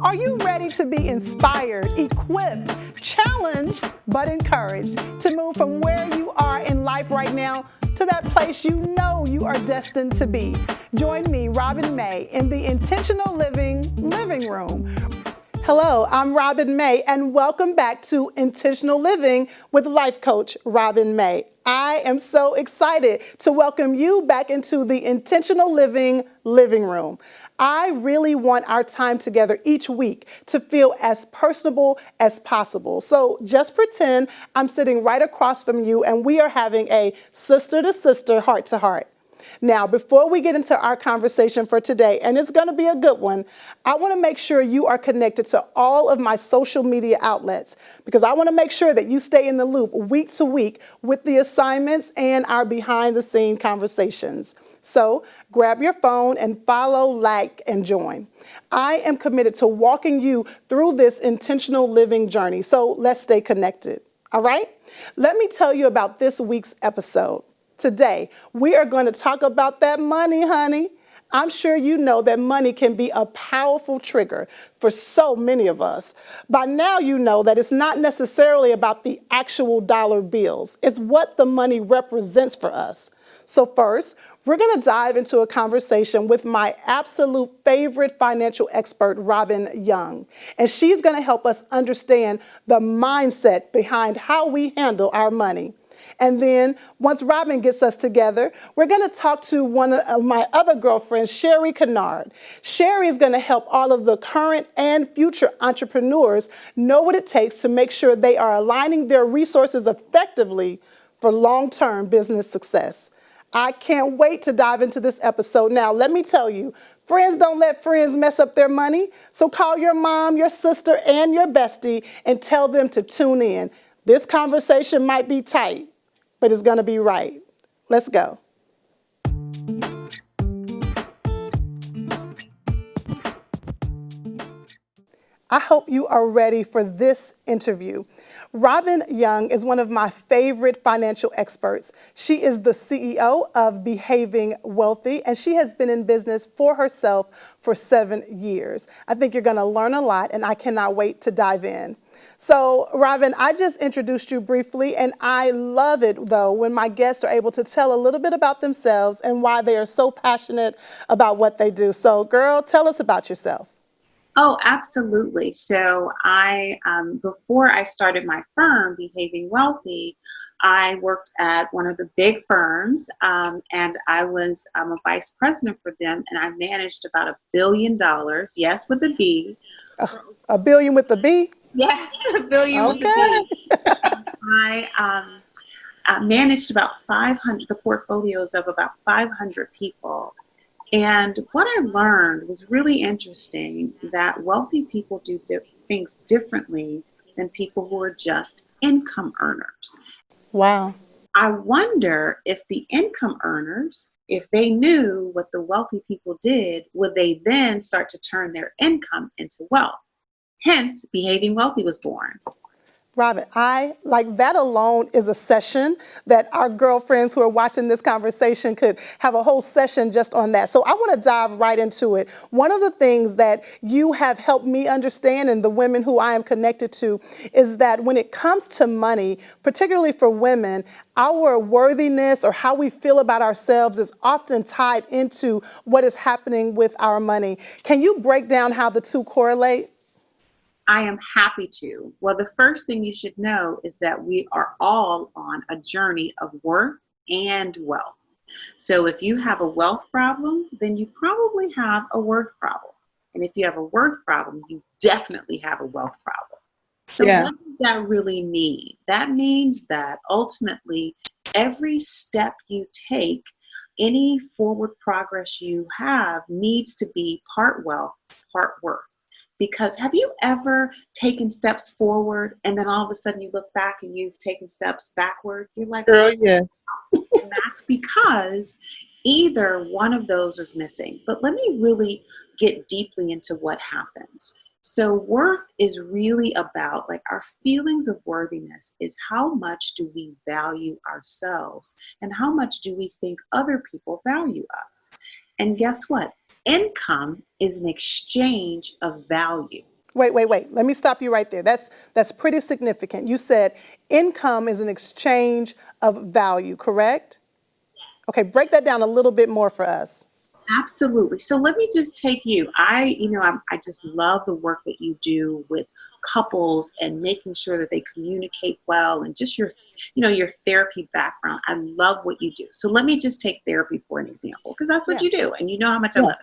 Are you ready to be inspired, equipped, challenged, but encouraged to move from where you are in life right now to that place you know you are destined to be? Join me, Robin May, in the Intentional Living Room. Hello, I'm Robin May, and welcome back to Intentional Living with life coach Robin May. I am so excited to welcome you back into the Intentional Living Room. I really want our time together each week to feel as personable as possible. So just pretend I'm sitting right across from you and we are having a sister-to-sister, heart-to-heart. Now, before we get into our conversation for today, and it's going to be a good one, I want to make sure you are connected to all of my social media outlets because I want to make sure that you stay in the loop week to week with the assignments and our behind-the-scene conversations. So grab your phone and follow, like, and join. I am committed to walking you through this intentional living journey, so let's stay connected. All right? Let me tell you about this week's episode. Today, we are going to talk about that money, honey. I'm sure you know that money can be a powerful trigger for so many of us. By now, you know that it's not necessarily about the actual dollar bills. It's what the money represents for us. So first, we're going to dive into a conversation with my absolute favorite financial expert, Robin Young. And she's going to help us understand the mindset behind how we handle our money. And then once Robin gets us together, we're going to talk to one of my other girlfriends, Sherry Kennard. Sherry is going to help all of the current and future entrepreneurs know what it takes to make sure they are aligning their resources effectively for long-term business success. I can't wait to dive into this episode. Now, let me tell you, friends don't let friends mess up their money. So call your mom, your sister, and your bestie and tell them to tune in. This conversation might be tight, but it's going to be right. Let's go. I hope you are ready for this interview. Robin Young is one of my favorite financial experts. She is the CEO of Behaving Wealthy, and she has been in business for herself for 7 years. I think you're going to learn a lot, and I cannot wait to dive in. So, Robin, I just introduced you briefly, and I love it, though, when my guests are able to tell a little bit about themselves and why they are so passionate about what they do. So, girl, tell us about yourself. Oh, absolutely. So before I started my firm, Behaving Wealthy, I worked at one of the big firms, and I'm a vice president for them, and I managed about $1 billion. Yes, with a B. A billion with the B? Yes, a billion with a Okay. B. I managed about 500, the portfolios of about 500 people. And what I learned was really interesting that wealthy people do things differently than people who are just income earners. Wow. I wonder if the income earners, if they knew what the wealthy people did, would they then start to turn their income into wealth? Hence, Behaving Wealthy was born. Robin, I like that alone is a session that our girlfriends who are watching this conversation could have a whole session just on that. So I want to dive right into it. One of the things that you have helped me understand and the women who I am connected to is that when it comes to money, particularly for women, our worthiness or how we feel about ourselves is often tied into what is happening with our money. Can you break down how the two correlate? I am happy to. Well, the first thing you should know is that we are all on a journey of worth and wealth. So if you have a wealth problem, then you probably have a worth problem. And if you have a worth problem, you definitely have a wealth problem. So Yeah. what does that really mean? That means that ultimately every step you take, any forward progress you have needs to be part wealth, part worth. Because have you ever taken steps forward and then all of a sudden you look back and you've taken steps backward? You're like, Girl, yeah. and that's because either one of those is missing. But let me really get deeply into what happens. So worth is really about like our feelings of worthiness is how much do we value ourselves and how much do we think other people value us? And guess what? Income is an exchange of value. Wait. Let me stop you right there. That's pretty significant. You said income is an exchange of value, correct? Okay, break that down a little bit more for us. Absolutely. So let me just take you. I just love the work that you do with couples and making sure that they communicate well and just your therapy background. I love what you do. So let me just take therapy for an example because that's what Yeah. you do and you know how much I love it.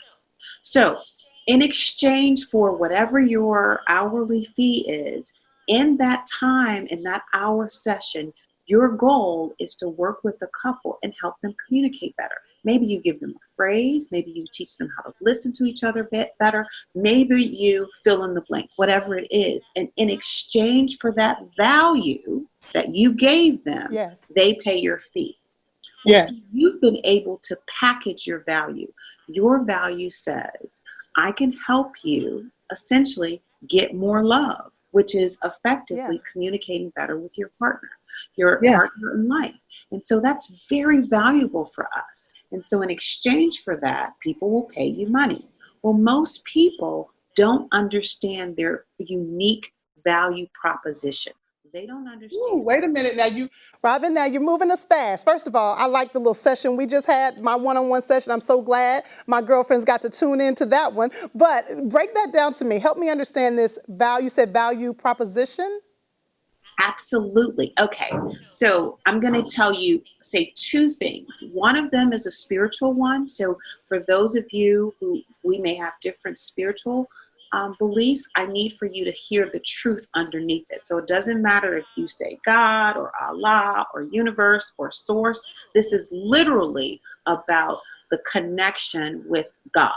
So in exchange for whatever your hourly fee is, in that time, in that hour session, your goal is to work with the couple and help them communicate better. Maybe you give them a phrase, maybe you teach them how to listen to each other a bit better, maybe you fill in the blank, whatever it is. And in exchange for that value that you gave them, Yes. they pay your fee. Well, Yes. see, you've been able to package your value. Your value says, I can help you essentially get more love, which is Yeah. effectively communicating better with your Yeah. partner in life. And so that's very valuable for us. And so in exchange for that, people will pay you money. Well, most people don't understand their unique value proposition. They don't Ooh, understand. wait a minute now. You Robin, now you're moving us fast. First of all, I like the little session we just had, my one-on-one session. I'm so glad my girlfriends got to tune into that one. But break that down to me. Help me understand this value. You said value proposition? Absolutely. Okay. So I'm going to say two things. One of them is a spiritual one. So for those of you who we may have different spiritual beliefs, I need for you to hear the truth underneath it. So it doesn't matter if you say God or Allah or universe or source. This is literally about the connection with God.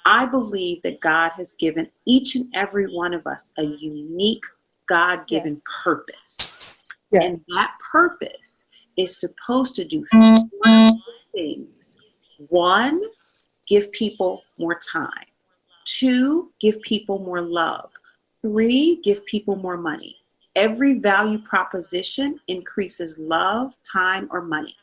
I believe that God has given each and every one of us a unique God-given Yes. purpose. yeah. And that purpose is supposed to do three things. One, give people more time. Two, give people more love. Three, give people more money. Every value proposition increases love, time, or money.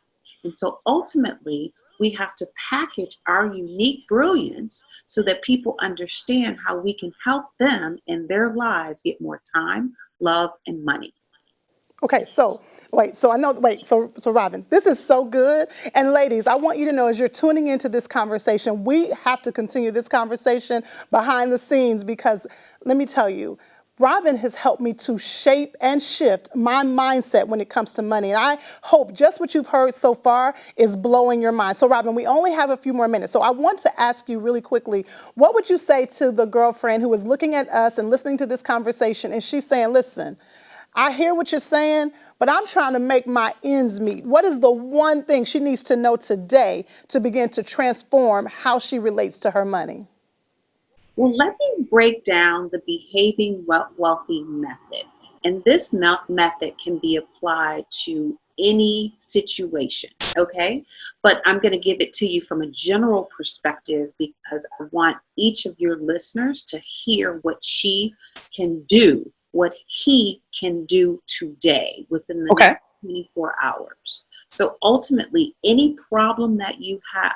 And so ultimately, we have to package our unique brilliance so that people understand how we can help them in their lives get more time, love, and money. Okay, so so Robin, this is so good. And ladies, I want you to know as you're tuning into this conversation, we have to continue this conversation behind the scenes because let me tell you, Robin has helped me to shape and shift my mindset when it comes to money. And I hope just what you've heard so far is blowing your mind. So Robin, we only have a few more minutes. So I want to ask you really quickly, what would you say to the girlfriend who is looking at us and listening to this conversation and she's saying, listen, I hear what you're saying, but I'm trying to make my ends meet. What is the one thing she needs to know today to begin to transform how she relates to her money? Well, let me break down the behaving wealthy method. And this method can be applied to any situation, okay? But I'm going to give it to you from a general perspective because I want each of your listeners to hear what she can do, what he can do today within the Okay. next 24 hours. So ultimately, any problem that you have,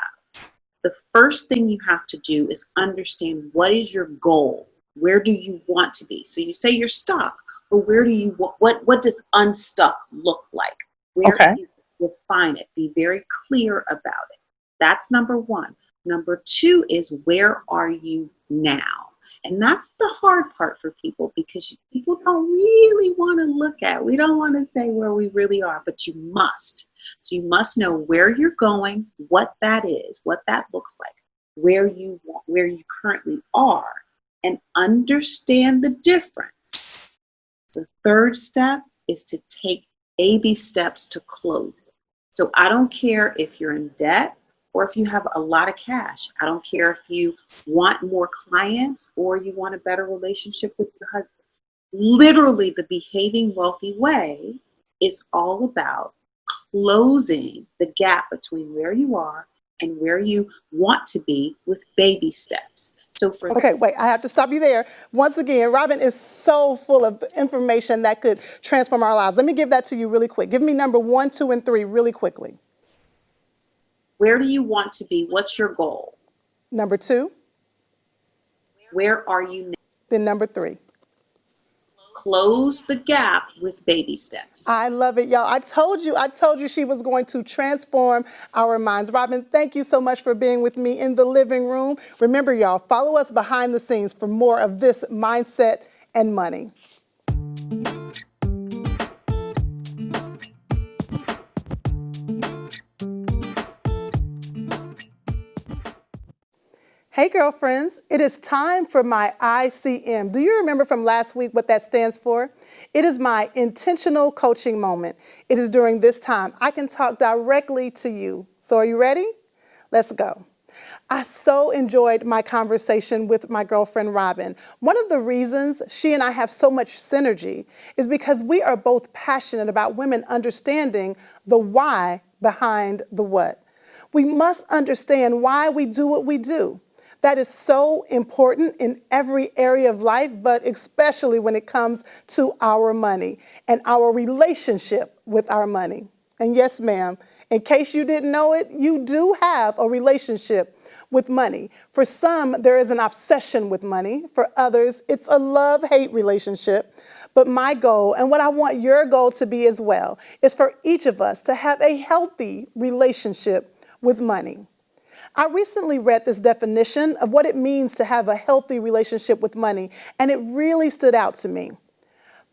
the first thing you have to do is understand what is your goal. Where do you want to be? So you say you're stuck, but where do you what does unstuck look like? Where Okay. do you define it? Be very clear about it. That's number one. Number two is where are you now? And that's the hard part for people because people don't really want to look at. We don't want to say where we really are, but you must. So you must know where you're going, what that is, what that looks like, where you currently are, and understand the difference. The third step is to take baby steps to close it. So I don't care if you're in debt or if you have a lot of cash. I don't care if you want more clients or you want a better relationship with your husband. Literally, the Behaving Wealthy Way is all about closing the gap between where you are and where you want to be with baby steps. So for Okay, wait, I have to stop you there. Once again, Robin is so full of information that could transform our lives. Let me give that to you really quick. Give me number 1, 2, and 3 really quickly. where do you want to be? What's your goal? Number 2, Where are you now? then number 3. Close the gap with baby steps. I love it, y'all. I told you she was going to transform our minds. Robin, thank you so much for being with me in the living room. Remember, y'all, follow us behind the scenes for more of this mindset and money. Hey girlfriends, it is time for my ICM. Do you remember from last week what that stands for? It is my intentional coaching moment. It is during this time I can talk directly to you. So are you ready? Let's go. I so enjoyed my conversation with my girlfriend, Robin. One of the reasons she and I have so much synergy is because we are both passionate about women understanding the why behind the what. We must understand why we do what we do. That is so important in every area of life, but especially when it comes to our money and our relationship with our money. And yes, ma'am, in case you didn't know it, you do have a relationship with money. For some, there is an obsession with money. For others, it's a love-hate relationship. But my goal, and what I want your goal to be as well, is for each of us to have a healthy relationship with money. I recently read this definition of what it means to have a healthy relationship with money, and it really stood out to me.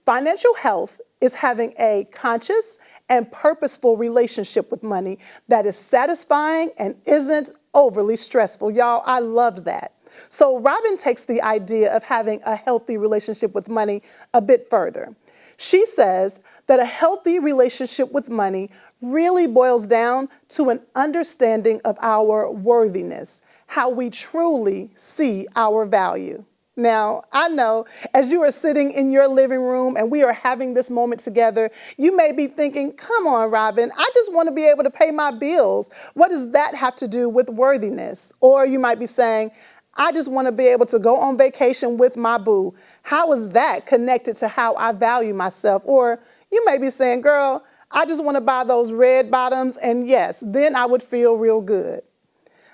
Financial health is having a conscious and purposeful relationship with money that is satisfying and isn't overly stressful. Y'all, I loved that. So Robin takes the idea of having a healthy relationship with money a bit further. She says that a healthy relationship with money really boils down to an understanding of our worthiness, how we truly see our value. Now, I know as you are sitting in your living room and we are having this moment together, you may be thinking, come on, Robin, I just want to be able to pay my bills. What does that have to do with worthiness? Or you might be saying, I just want to be able to go on vacation with my boo. How is that connected to how I value myself? Or you may be saying, girl, I just want to buy those red bottoms, and yes, then I would feel real good.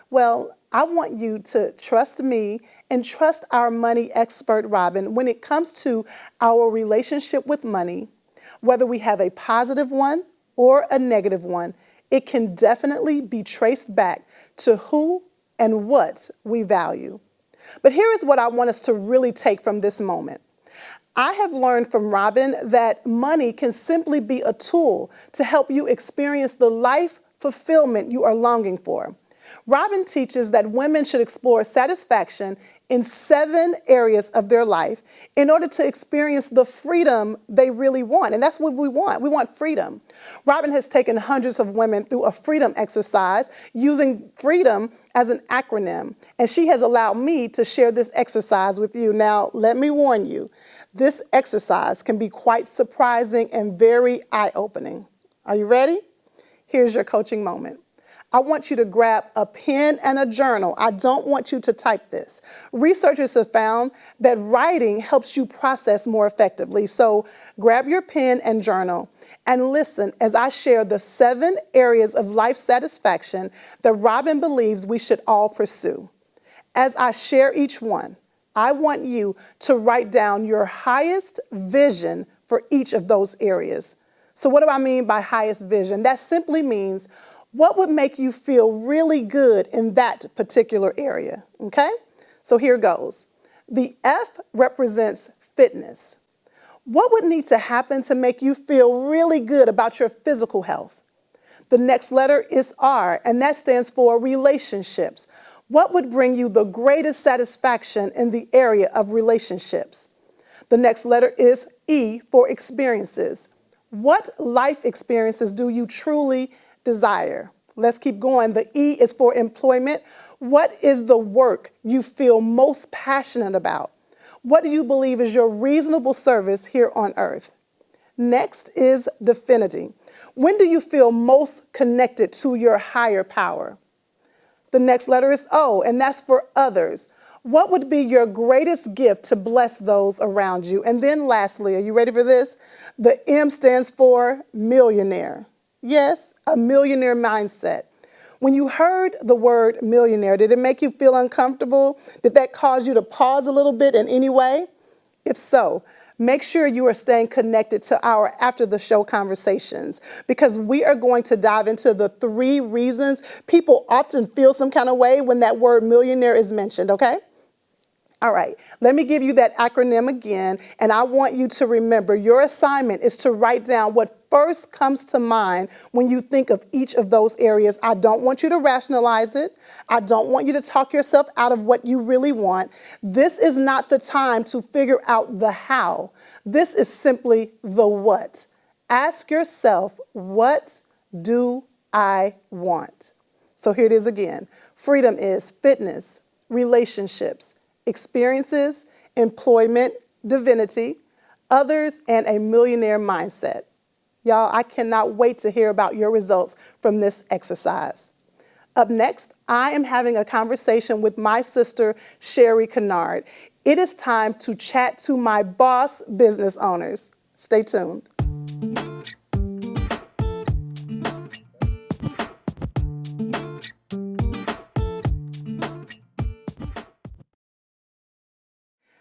Well, I want you to trust me and trust our money expert, Robin, when it comes to our relationship with money. Whether we have a positive one or a negative one, it can definitely be traced back to who and what we value. But here is what I want us to really take from this moment. I have learned from Robin that money can simply be a tool to help you experience the life fulfillment you are longing for. Robin teaches that women should explore satisfaction in 7 areas of their life in order to experience the freedom they really want. And that's what we want. We want freedom. Robin has taken hundreds of women through a freedom exercise using freedom as an acronym. And she has allowed me to share this exercise with you. Now, let me warn you. This exercise can be quite surprising and very eye-opening. Are you ready? Here's your coaching moment. I want you to grab a pen and a journal. I don't want you to type this. Researchers have found that writing helps you process more effectively. So grab your pen and journal and listen as I share the 7 areas of life satisfaction that Robin believes we should all pursue. As I share each one, I want you to write down your highest vision for each of those areas. So what do I mean by highest vision? That simply means what would make you feel really good in that particular area, okay? So here goes. The F represents fitness. What would need to happen to make you feel really good about your physical health? The next letter is R, and that stands for relationships. What would bring you the greatest satisfaction in the area of relationships? The next letter is E for experiences. What life experiences do you truly desire? Let's keep going. The E is for employment. What is the work you feel most passionate about? What do you believe is your reasonable service here on earth? Next is divinity. When do you feel most connected to your higher power? The next letter is O, and that's for others. What would be your greatest gift to bless those around you? And then lastly, are you ready for this? The M stands for millionaire. Yes, a millionaire mindset. When you heard the word millionaire, did it make you feel uncomfortable? Did that cause you to pause a little bit in any way? If so, make sure you are staying connected to our after the show conversations, because we are going to dive into the 3 reasons people often feel some kind of way when that word millionaire is mentioned, okay? All right, let me give you that acronym again, and I want you to remember your assignment is to write down what first comes to mind when you think of each of those areas. I don't want you to rationalize it. I don't want you to talk yourself out of what you really want. This is not the time to figure out the how. This is simply the what. Ask yourself, what do I want? So here it is again. Freedom is fitness, relationships, experiences, employment, divinity, others, and a millionaire mindset. Y'all, I cannot wait to hear about your results from this exercise. Up next, I am having a conversation with my sister, Sherry Kennard. It is time to chat to my boss business owners. Stay tuned.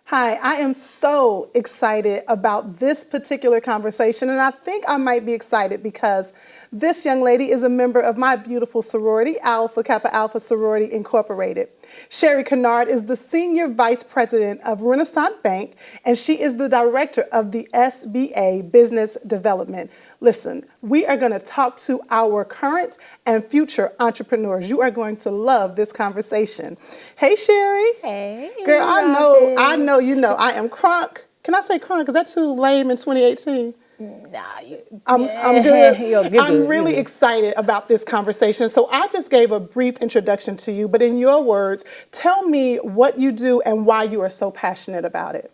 Hi, I am so excited about this particular conversation, and I think I might be excited because this young lady is a member of my beautiful sorority, Alpha Kappa Alpha Sorority Incorporated. Sherry Kennard is the Senior Vice President of Renaissance Bank, and she is the Director of the SBA Business Development. Listen, we are going to talk to our current and future entrepreneurs. You are going to love this conversation. Hey, Sherry. Hey. Girl, I know you know I am crunk. Can I say crunk? Is that too lame in 2018? Nah, I'm good. You're I'm really excited about this conversation. So I just gave a brief introduction to you, but in your words, tell me what you do and why you are so passionate about it.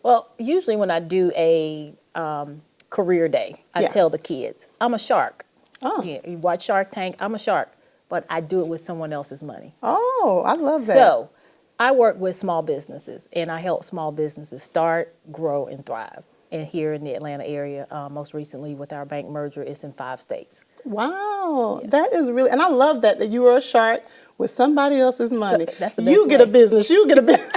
Well, usually when I do a career day, I tell the kids, I'm a shark. Oh. Yeah, you watch Shark Tank, I'm a shark, but I do it with someone else's money. Oh, I love that. So I work with small businesses, and I help small businesses start, grow, and thrive. And here in the Atlanta area, most recently with our bank merger, it's in 5 states. Wow, Yes. that is really, and I love that you are a shark with somebody else's money. So that's the best You get a way. business. You get a business.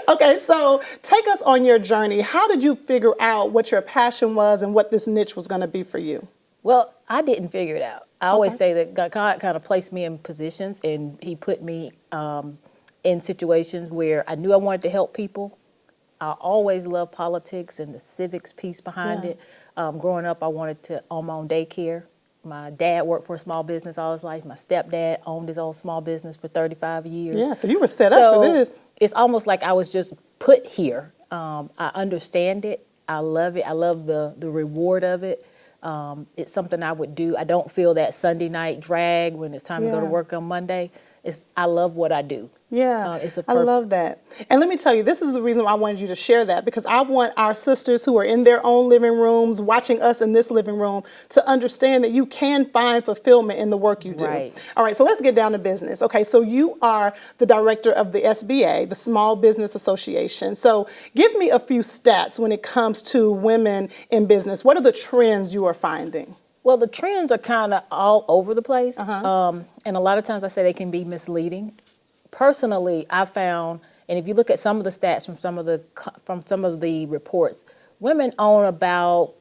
Okay, so take us on your journey. How did you figure out what your passion was and what this niche was going to be for you? Well, I didn't figure it out. I always say that God kind of placed me in positions, and He put me in situations where I knew I wanted to help people. I always loved politics and the civics piece behind it. Growing up, I wanted to own my own daycare. My dad worked for a small business all his life. My stepdad owned his own small business for 35 years. Yeah, so you were set up for this. It's almost like I was just put here. I understand it. I love it. I love the reward of it. It's something I would do. I don't feel that Sunday night drag when it's time to go to work on Monday. I love what I do. Yeah, It's a I love that. And let me tell you, this is the reason why I wanted you to share that, because I want our sisters who are in their own living rooms, watching us in this living room, to understand that you can find fulfillment in the work you do. Right. All right, so let's get down to business. Okay, so you are the director of the SBA, the Small Business Association. So give me a few stats when it comes to women in business. What are the trends you are finding? Well, the trends are kind of all over the place. And a lot of times I say they can be misleading. Personally, I found, and if you look at some of the stats from some of the reports, women own about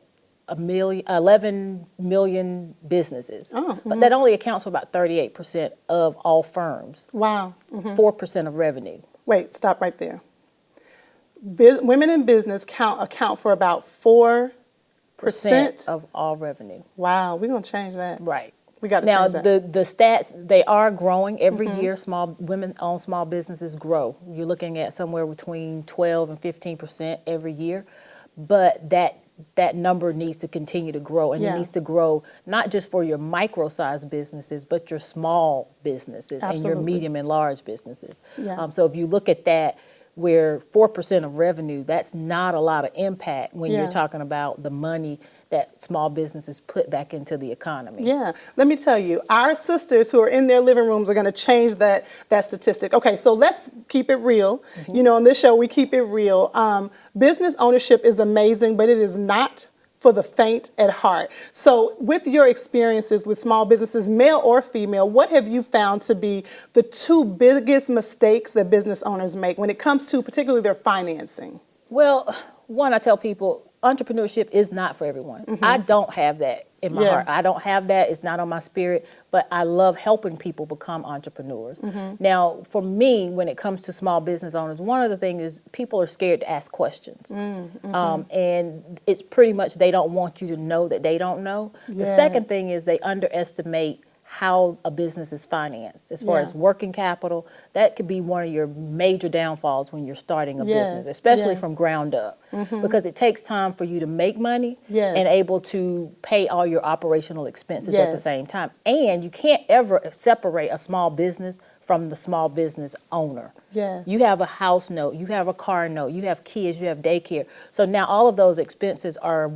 11 million businesses, but that only accounts for about 38% of all firms. Wow. 4% of revenue. Wait, stop right there. Women in business account for about 4% of all revenue. Wow, we're gonna change that. Right. We got to Now, change that. the stats, they are growing every year. Women-owned small businesses grow. You're looking at somewhere between 12 and 15% every year. But that number needs to continue to grow. And it needs to grow not just for your micro-sized businesses, but your small businesses and your medium and large businesses. Yeah. So if you look at that, where 4% of revenue, that's not a lot of impact when you're talking about the money that small businesses put back into the economy. Yeah, let me tell you, our sisters who are in their living rooms are going to change that statistic. Okay, so let's keep it real. You know, on this show, we keep it real. Business ownership is amazing, but it is not for the faint at heart. So with your experiences with small businesses, male or female, what have you found to be the two biggest mistakes that business owners make when it comes to particularly their financing? Well, one, I tell people entrepreneurship is not for everyone. I don't have that in my heart. I don't have that. It's not on my spirit, but I love helping people become entrepreneurs. Now, for me, when it comes to small business owners, one of the things is people are scared to ask questions. And it's pretty much they don't want you to know that they don't know. The second thing is they underestimate how a business is financed. As far as working capital, that could be one of your major downfalls when you're starting a business, especially from ground up, because it takes time for you to make money and able to pay all your operational expenses at the same time. And you can't ever separate a small business from the small business owner. You have a house note, you have a car note, you have kids, you have daycare. So now all of those expenses are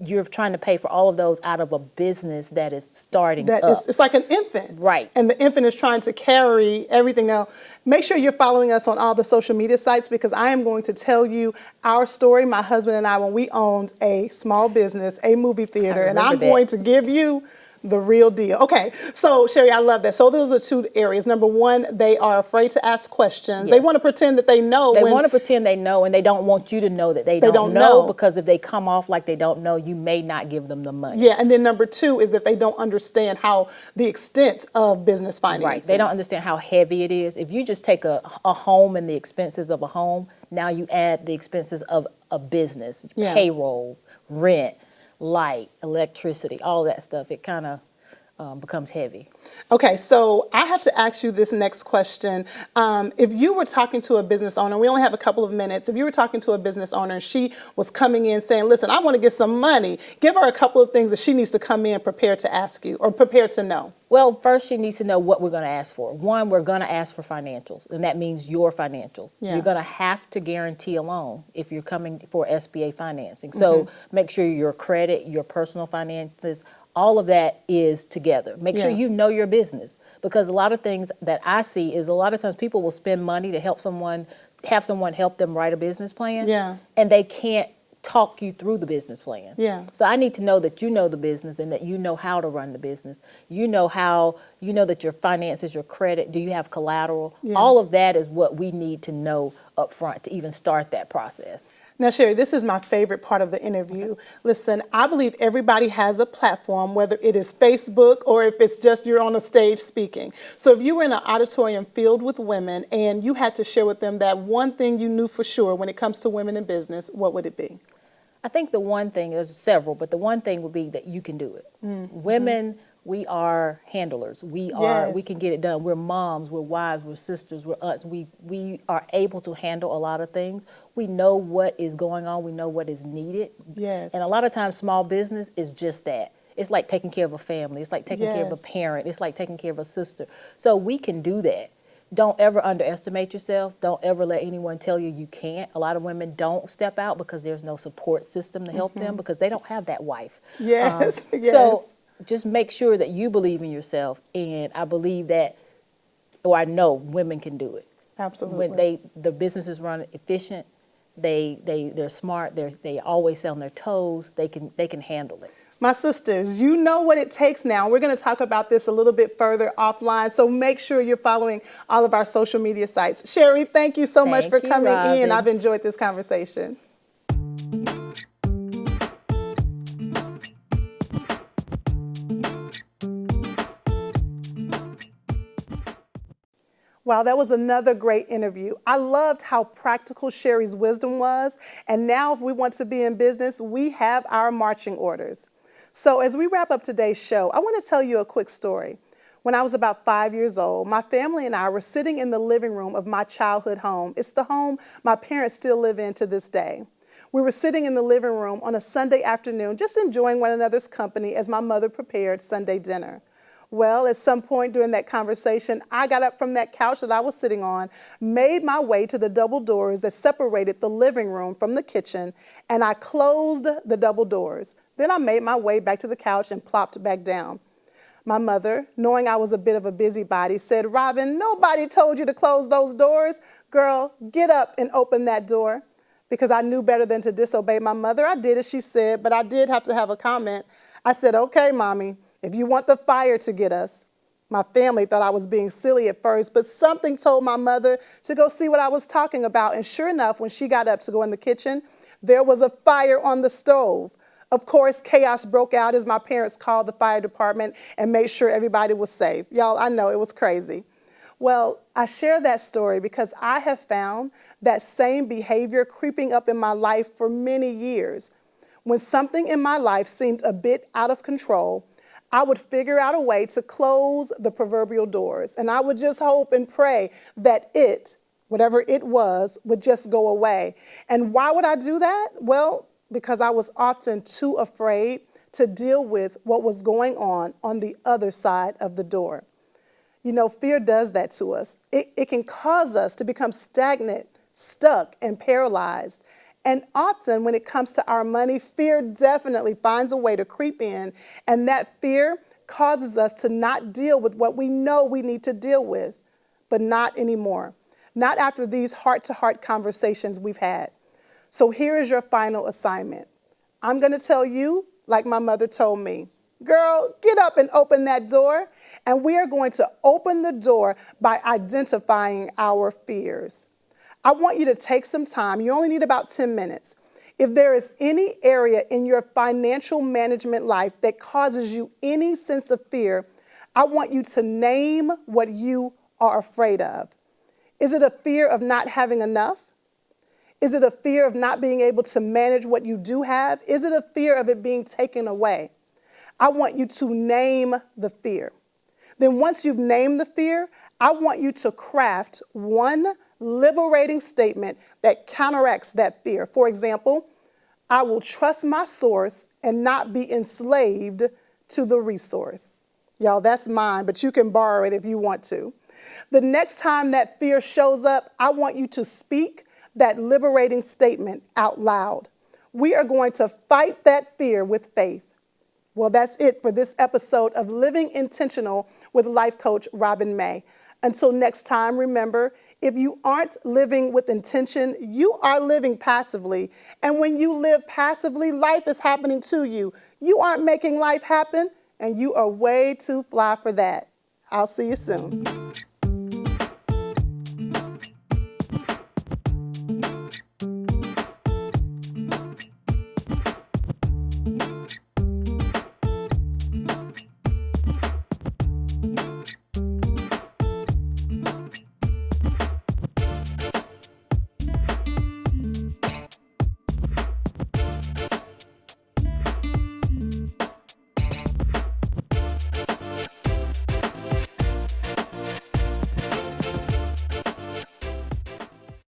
you're trying to pay for all of those out of a business that is starting up. It's like an infant. Right. And the infant is trying to carry everything. Now, make sure you're following us on all the social media sites, because I am going to tell you our story, my husband and I, when we owned a small business, a movie theater, and I'm going to give you the real deal. Okay, so Sherry, I love that. So those are two areas. Number one, they are afraid to ask questions. They want to pretend that they know. They want to pretend they know, and they don't want you to know that they don't know, because if they come off like they don't know, you may not give them the money. Yeah, and then number two is that they don't understand how the extent of business financing. Right, they don't understand how heavy it is. If you just take a home and the expenses of a home, now you add the expenses of a business, payroll, rent, light, electricity, all that stuff, it kind of becomes heavy. Okay, so I have to ask you this next question. If you were talking to a business owner, we only have a couple of minutes. If you were talking to a business owner and she was coming in saying, listen, I want to get some money, give her a couple of things that she needs to come in prepared to ask you or prepared to know. Well, first she needs to know what we're going to ask for. One, we're going to ask for financials, and that means your financials. You're going to have to guarantee a loan if you're coming for SBA financing. So make sure your credit, your personal finances, all of that is together. Make sure you know your business, because a lot of things that I see is a lot of times people will spend money to help someone, have someone help them write a business plan, and they can't talk you through the business plan. So I need to know that you know the business and that you know how to run the business. You know that your finances, your credit, do you have collateral? All of that is what we need to know up front to even start that process. Now, Sherry, this is my favorite part of the interview. Listen, I believe everybody has a platform, whether it is Facebook or if it's just you're on a stage speaking. So if you were in an auditorium filled with women and you had to share with them that one thing you knew for sure when it comes to women in business, what would it be? I think the one thing, there's several, but the one thing would be that you can do it. Women, we are handlers. We can get it done. We're moms, we're wives, we're sisters, we're aunts. We are able to handle a lot of things. We know what is going on. We know what is needed. And a lot of times small business is just that. It's like taking care of a family. It's like taking care of a parent. It's like taking care of a sister. So we can do that. Don't ever underestimate yourself. Don't ever let anyone tell you you can't. A lot of women don't step out because there's no support system to help them, because they don't have that wife. So just make sure that you believe in yourself, and I believe that, or I know women can do it. Absolutely. When the businesses run efficient, they're smart. They always stay on their toes. They can handle it. My sisters, you know what it takes now. We're going to talk about this a little bit further offline, so make sure you're following all of our social media sites. Sherry, thank you so much for coming in. I've enjoyed this conversation. Wow, that was another great interview. I loved how practical Sherry's wisdom was. And now if we want to be in business, we have our marching orders. So as we wrap up today's show, I want to tell you a quick story. When I was about 5 years old, my family and I were sitting in the living room of my childhood home. It's the home my parents still live in to this day. We were sitting in the living room on a Sunday afternoon, just enjoying one another's company as my mother prepared Sunday dinner. Well, at some point during that conversation, I got up from that couch that I was sitting on, made my way to the double doors that separated the living room from the kitchen, and I closed the double doors. Then I made my way back to the couch and plopped back down. My mother, knowing I was a bit of a busybody, said, "Robin, nobody told you to close those doors. Girl, get up and open that door." because I knew better than to disobey my mother. I did as she said, but I did have to have a comment. I said, okay, mommy, if you want the fire to get us. My family thought I was being silly at first, but something told my mother to go see what I was talking about. And sure enough, when she got up to go in the kitchen, there was a fire on the stove. Of course, chaos broke out as my parents called the fire department and made sure everybody was safe. Y'all, I know it was crazy. Well, I share that story because I have found that same behavior creeping up in my life for many years. When something in my life seemed a bit out of control, I would figure out a way to close the proverbial doors. And I would just hope and pray that it, whatever it was, would just go away. And why would I do that? Well, because I was often too afraid to deal with what was going on the other side of the door. You know, fear does that to us. It can cause us to become stagnant, stuck, and paralyzed. And often when it comes to our money, fear definitely finds a way to creep in, and that fear causes us to not deal with what we know we need to deal with, but not anymore. Not after these heart-to-heart conversations we've had. So here is your final assignment. I'm going to tell you, like my mother told me, girl, get up and open that door. And we are going to open the door by identifying our fears. I want you to take some time. You only need about 10 minutes. If there is any area in your financial management life that causes you any sense of fear, I want you to name what you are afraid of. Is it a fear of not having enough? Is it a fear of not being able to manage what you do have? Is it a fear of it being taken away? I want you to name the fear. Then once you've named the fear, I want you to craft one liberating statement that counteracts that fear. For example, I will trust my source and not be enslaved to the resource. Y'all, that's mine, but you can borrow it if you want to. The next time that fear shows up, I want you to speak that liberating statement out loud. We are going to fight that fear with faith. Well, that's it for this episode of Living Intentional with life coach Robin May. Until next time, remember, if you aren't living with intention, you are living passively. And when you live passively, life is happening to you. You aren't making life happen, and you are way too fly for that. I'll see you soon.